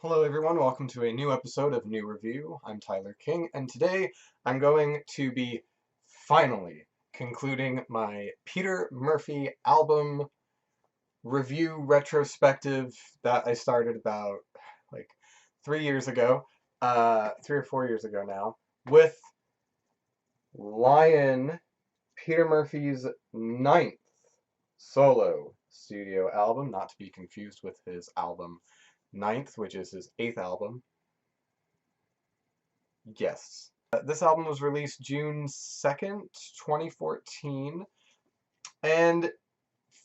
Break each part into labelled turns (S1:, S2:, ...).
S1: Hello everyone, welcome to a new episode of NuReview. I'm Tyler King, and today I'm going to be finally concluding my Peter Murphy album review retrospective that I started about like 3 years ago, 3 or 4 years ago now, with Lion, Peter Murphy's ninth solo studio album, not to be confused with his album Ninth, which is his eighth album. Yes. This album was released June 2nd, 2014, and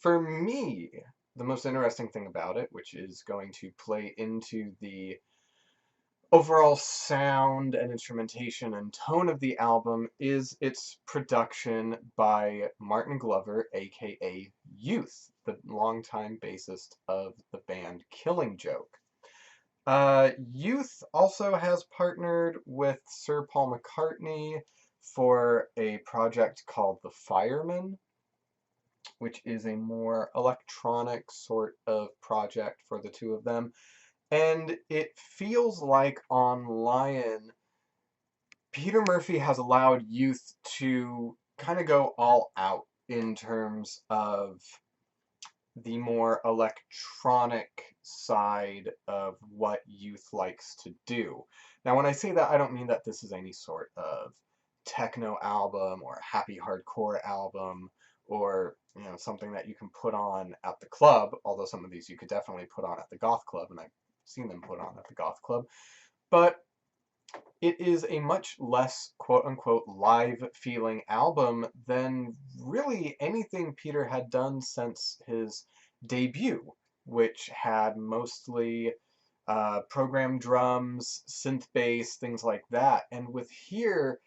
S1: for me, the most interesting thing about it, which is going to play into the overall sound and instrumentation and tone of the album, is its production by Martin Glover, aka Youth, the longtime bassist of the band Killing Joke. Youth also has partnered with Sir Paul McCartney for a project called The Fireman, which is a more electronic sort of project for the two of them. And it feels like on Lion, Peter Murphy has allowed Youth to kind of go all out in terms of the more electronic side of what Youth likes to do. Now, when I say that, I don't mean that this is any sort of techno album or happy hardcore album or something that you can put on at the club, although some of these you could definitely put on at the goth club, and I've seen them put on at the goth club. But it is a much less quote-unquote live feeling album than really anything Peter had done since his debut, which had mostly programmed drums, synth bass, things like that. And with here,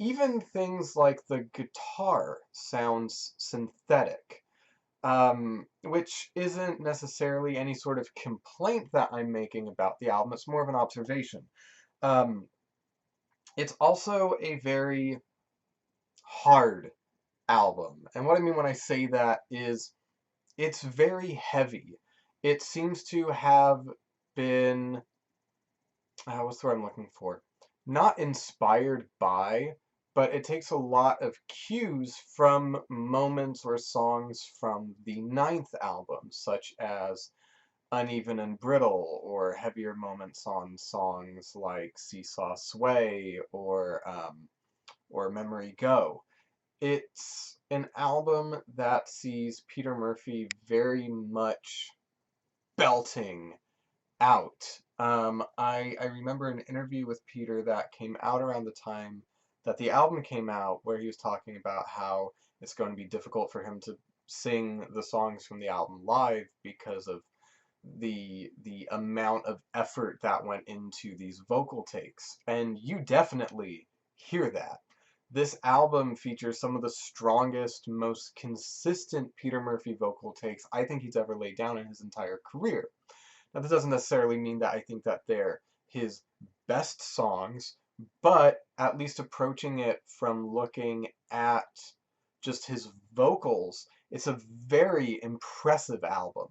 S1: even things like the guitar sounds synthetic, which isn't necessarily any sort of complaint that I'm making about the album. It's more of an observation. Um, it's also a very hard album. And what I mean when I say that is it's very heavy. It seems to have been, what's the word I'm looking for? Not inspired by, but it takes a lot of cues from moments or songs from the ninth album, such as Uneven and Brittle, or heavier moments on songs like Seesaw Sway or Memory Go. It's an album that sees Peter Murphy very much belting out. I remember an interview with Peter that came out around the time that the album came out, where he was talking about how it's going to be difficult for him to sing the songs from the album live because of the amount of effort that went into these vocal takes. And you definitely hear that. This album features some of the strongest, most consistent Peter Murphy vocal takes I think he's ever laid down in his entire career. Now, this doesn't necessarily mean that I think that they're his best songs, but at least approaching it from looking at just his vocals, it's a very impressive album.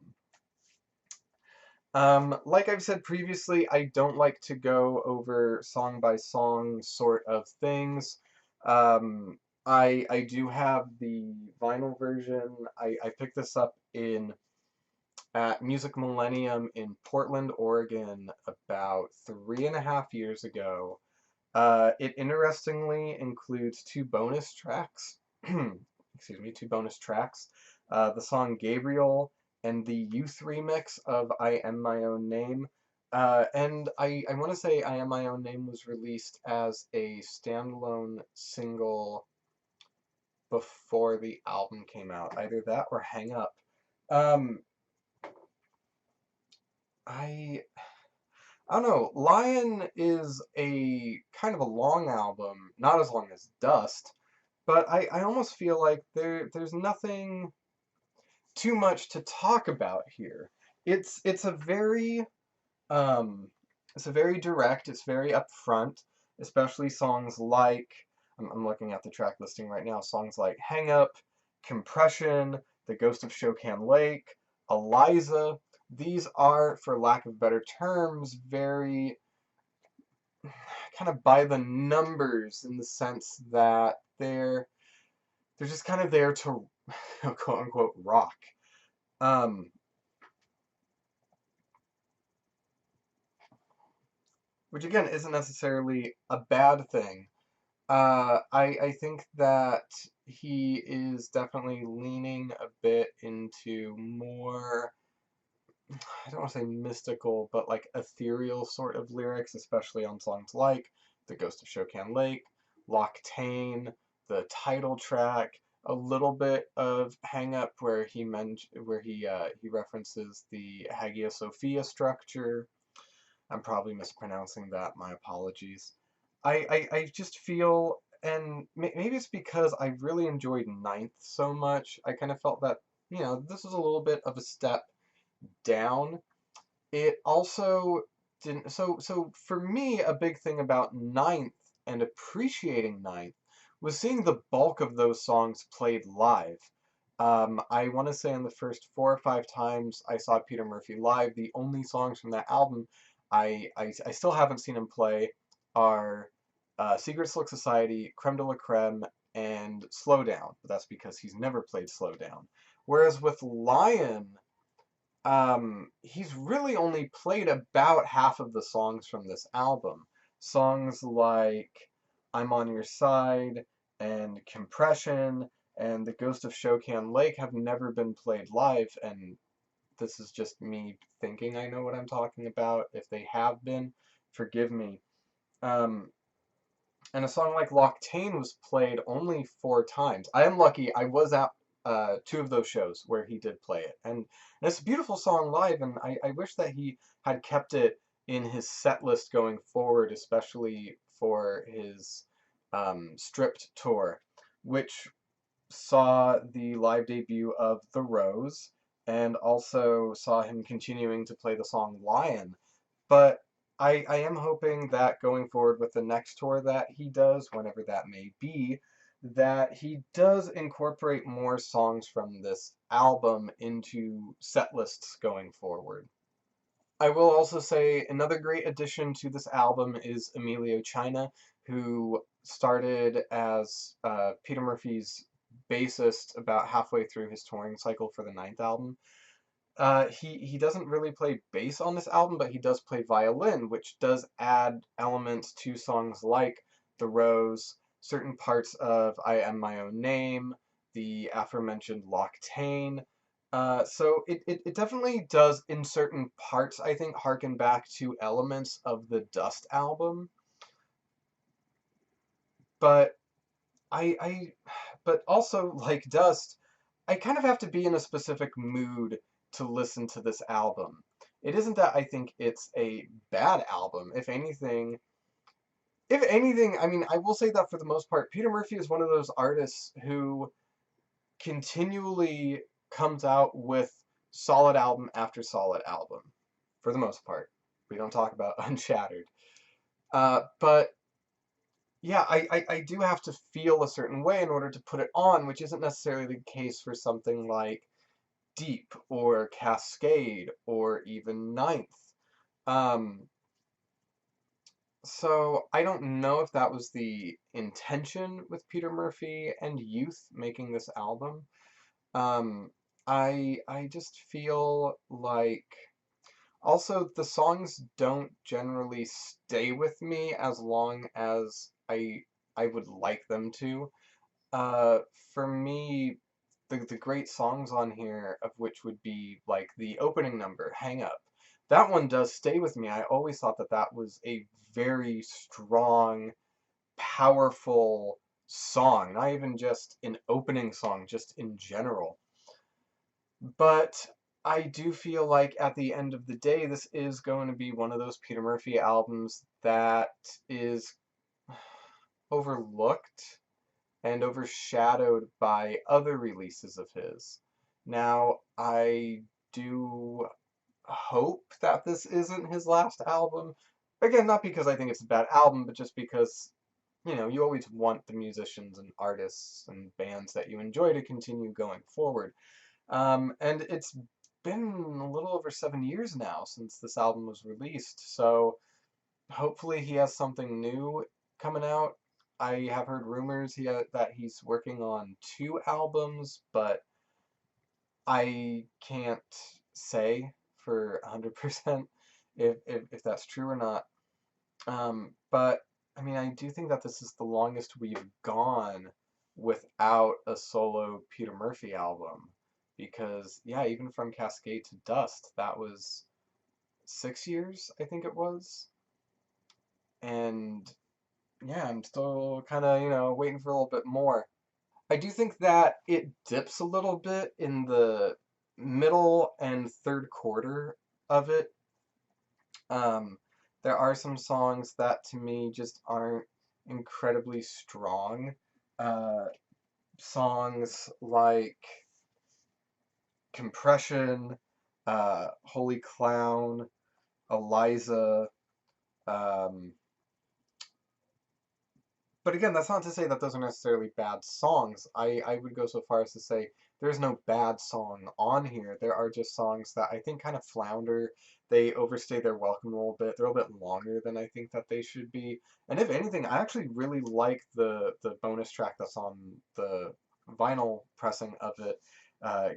S1: Like I've said previously, I don't like to go over song by song sort of things. I do have the vinyl version. I picked this up at Music Millennium in Portland, Oregon about 3.5 years ago. It interestingly includes two bonus tracks. Excuse me, two bonus tracks. The song Gabriel and the Youth remix of I Am My Own Name. And I want to say I Am My Own Name was released as a standalone single before the album came out. Either that or Hang Up. Um, I I don't know. Lion is a kind of a long album, not as long as Dust, but I almost feel like there's nothing too much to talk about here. It's a very um it's a very direct, it's very upfront, especially songs like I'm looking at the track listing right now, songs like Hang Up, Compression, The Ghost of Shokan Lake, Eliza. These are, for lack of better terms, very kind of by the numbers in the sense that they're just kind of there to quote unquote rock. Um, which again isn't necessarily a bad thing. I think that he is definitely leaning a bit into more, I don't want to say mystical, but like ethereal sort of lyrics, especially on songs like The Ghost of Shokan Lake, Loctaine, the title track, a little bit of Hang Up where he references the Hagia Sophia structure. I'm probably mispronouncing that, my apologies. I just feel, and maybe it's because I really enjoyed Ninth so much, I kind of felt that, this was a little bit of a step down. It also didn't, so for me, a big thing about Ninth and appreciating Ninth was seeing the bulk of those songs played live. I want to say in the first 4 or 5 times I saw Peter Murphy live, the only songs from that album I still haven't seen him play are Secret Slick Society, Creme de la Creme, and Slow Down. But that's because he's never played Slow Down. Whereas with Lion, he's really only played about half of the songs from this album. Songs like I'm on Your Side and Compression and The Ghost of Shokan Lake have never been played live, and this is just me thinking I know what I'm talking about. If they have been, forgive me. Um, and a song like Loctaine was played only 4 times. I am lucky. I was at 2 of those shows where he did play it, and it's a beautiful song live. And I wish that he had kept it in his set list going forward, especially for his Stripped tour, which saw the live debut of The Rose, and also saw him continuing to play the song Lion. But I am hoping that going forward with the next tour that he does, whenever that may be, that he does incorporate more songs from this album into set lists going forward. I will also say another great addition to this album is Emilio China, who started as Peter Murphy's bassist about halfway through his touring cycle for the ninth album. He doesn't really play bass on this album, but he does play violin, which does add elements to songs like The Rose, certain parts of I Am My Own Name, the aforementioned Loctaine. So it definitely does, in certain parts, I think, harken back to elements of the Dust album. But I but also, like Dust, I kind of have to be in a specific mood to listen to this album. It isn't that I think it's a bad album. If anything, I mean, I will say that for the most part, Peter Murphy is one of those artists who continually comes out with solid album after solid album, for the most part. We don't talk about Unshattered. But yeah, I do have to feel a certain way in order to put it on, which isn't necessarily the case for something like Deep or Cascade or even Ninth. Um, so I don't know if that was the intention with Peter Murphy and Youth making this album. Um, I just feel like also the songs don't generally stay with me as long as I would like them to. Uh, for me, the great songs on here, of which would be like the opening number, Hang Up. That one does stay with me. I always thought that that was a very strong, powerful song, not even just an opening song, just in general. But I do feel like at the end of the day, this is going to be one of those Peter Murphy albums that is overlooked and overshadowed by other releases of his. Now, I do hope that this isn't his last album. Again, not because I think it's a bad album, but just because, you always want the musicians and artists and bands that you enjoy to continue going forward. And it's been a little over 7 years now since this album was released, so hopefully he has something new coming out. I have heard rumors that he's working on 2 albums, but I can't say for 100% if that's true or not. But I mean, I do think that this is the longest we've gone without a solo Peter Murphy album. Because, yeah, even from Cascade to Dust, that was 6 years, I think it was. And yeah, I'm still kind of, waiting for a little bit more. I do think that it dips a little bit in the middle and third quarter of it. Um, there are some songs that to me just aren't incredibly strong. Uh, Songs like Compression, Holy Clown, Eliza, um, but again, that's not to say that those are necessarily bad songs. I would go so far as to say there's no bad song on here. There are just songs that I think kind of flounder. They overstay their welcome a little bit. They're a little bit longer than I think that they should be. And if anything, I actually really like the bonus track that's on the vinyl pressing of it,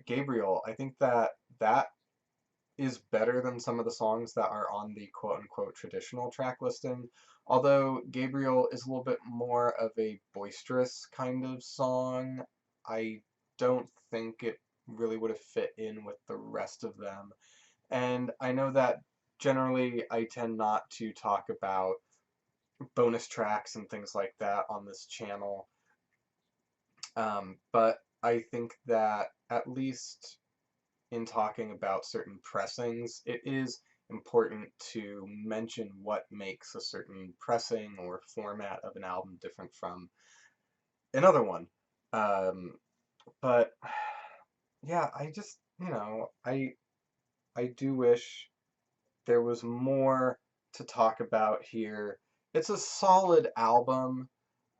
S1: Gabriel. I think that that is better than some of the songs that are on the quote-unquote traditional track listing. Although Gabriel is a little bit more of a boisterous kind of song, I don't think it really would have fit in with the rest of them. And I know that generally I tend not to talk about bonus tracks and things like that on this channel, but I think that at least in talking about certain pressings, it is important to mention what makes a certain pressing or format of an album different from another one. Um, but yeah, I just, I do wish there was more to talk about here. It's a solid album.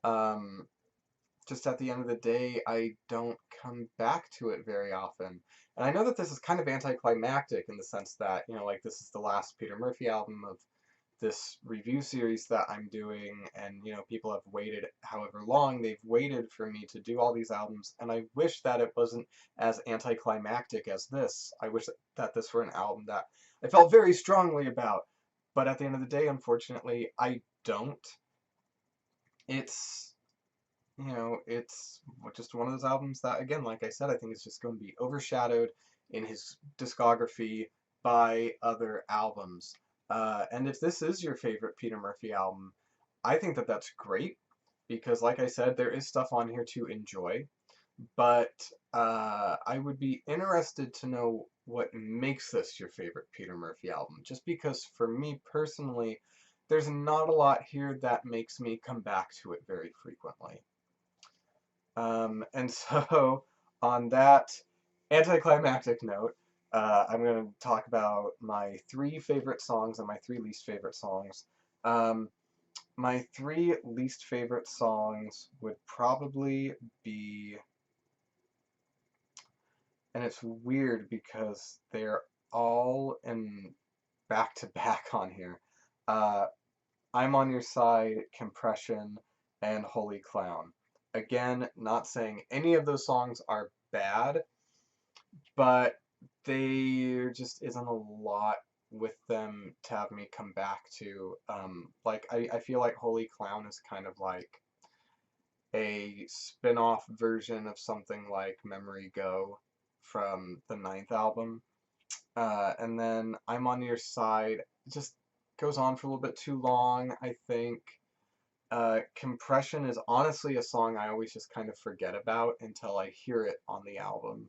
S1: Um, just at the end of the day, I don't come back to it very often. And I know that this is kind of anticlimactic in the sense that, like this is the last Peter Murphy album of this review series that I'm doing, and, people have waited however long they've waited for me to do all these albums, and I wish that it wasn't as anticlimactic as this. I wish that this were an album that I felt very strongly about, but at the end of the day, unfortunately, I don't. It's it's just one of those albums that, again, like I said, I think is just going to be overshadowed in his discography by other albums. And if this is your favorite Peter Murphy album, I think that that's great because, like I said, there is stuff on here to enjoy. But I would be interested to know what makes this your favorite Peter Murphy album. Just because, for me personally, there's not a lot here that makes me come back to it very frequently. And so, on that anticlimactic note, I'm going to talk about my 3 favorite songs and my 3 least favorite songs. Um, my 3 least favorite songs would probably be, and it's weird because they're all in back to back on here. Uh, I'm on Your Side, Compression, and Holy Clown. Again, not saying any of those songs are bad, but there just isn't a lot with them to have me come back to. Like, I feel like Holy Clown is kind of like a spin-off version of something like Memory Go from the ninth album. And then I'm on Your Side. It just goes on for a little bit too long, I think. Compression is honestly a song I always just kind of forget about until I hear it on the album.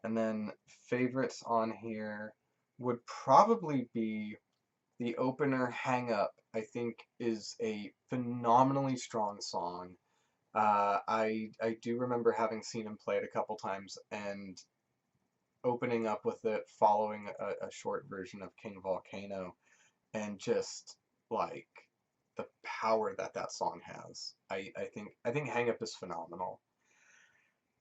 S1: And then favorites on here would probably be the opener Hang Up. I think is a phenomenally strong song. I do remember having seen him play it a couple times and opening up with it following a short version of King Volcano, and just like the power that that song has. I think Hang Up is phenomenal.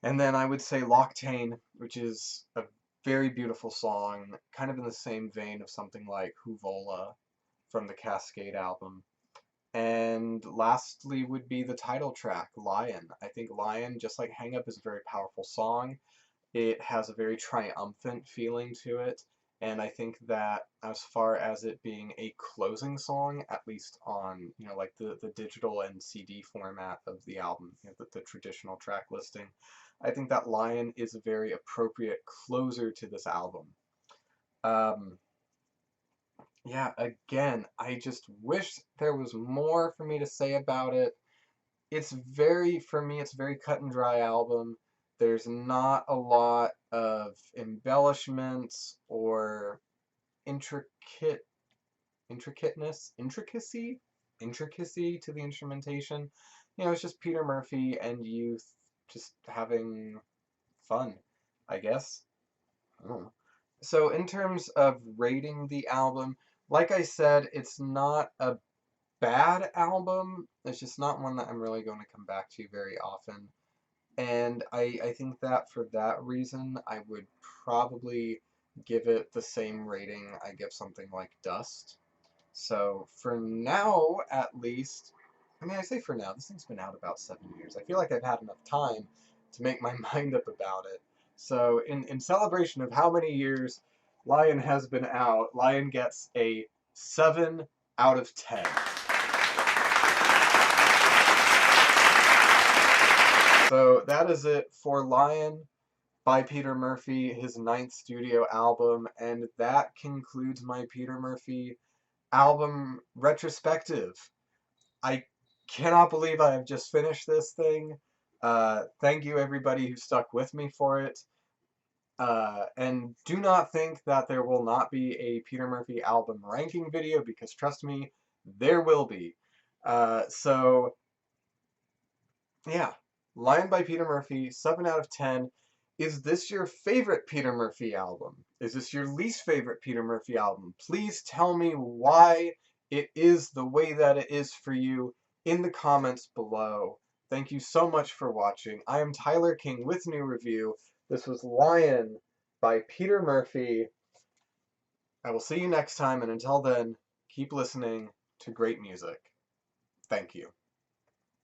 S1: And then I would say Loctaine, which is a Very beautiful song, kind of in the same vein of something like Huvola from the Cascade album. And lastly would be the title track, Lion. I think Lion, just like Hang Up, is a very powerful song. It has a very triumphant feeling to it, and I think that as far as it being a closing song, at least on, like the digital and CD format of the album, the traditional track listing, I think that Lion is a very appropriate closer to this album. Um, yeah, again, I just wish there was more for me to say about it. For me, it's a very cut and dry album. There's not a lot of embellishments or intricate intricacy to the instrumentation. It's just Peter Murphy and youth just having fun, I guess. I don't know. So in terms of rating the album, like I said, it's not a bad album. It's just not one that I'm really going to come back to very often. And I think that for that reason, I would probably give it the same rating I give something like Dust. So for now, at least, I mean, I say for now, this thing's been out about 7 years. I feel like I've had enough time to make my mind up about it. So in celebration of how many years Lion has been out, Lion gets a 7 out of 10. So that is it for Lion by Peter Murphy, his 9th studio album, and that concludes my Peter Murphy album retrospective. I cannot believe I have just finished this thing. Thank you everybody who stuck with me for it. And do not think that there will not be a Peter Murphy album ranking video, because trust me, there will be. So yeah, Lion by Peter Murphy, 7 out of 10. Is this your favorite Peter Murphy album? Is this your least favorite Peter Murphy album? Please tell me why it is the way that it is for you in the comments below. Thank you so much for watching. I am Tyler King with NuReview. This was Lion by Peter Murphy. I will see you next time, and until then, keep listening to great music. Thank you.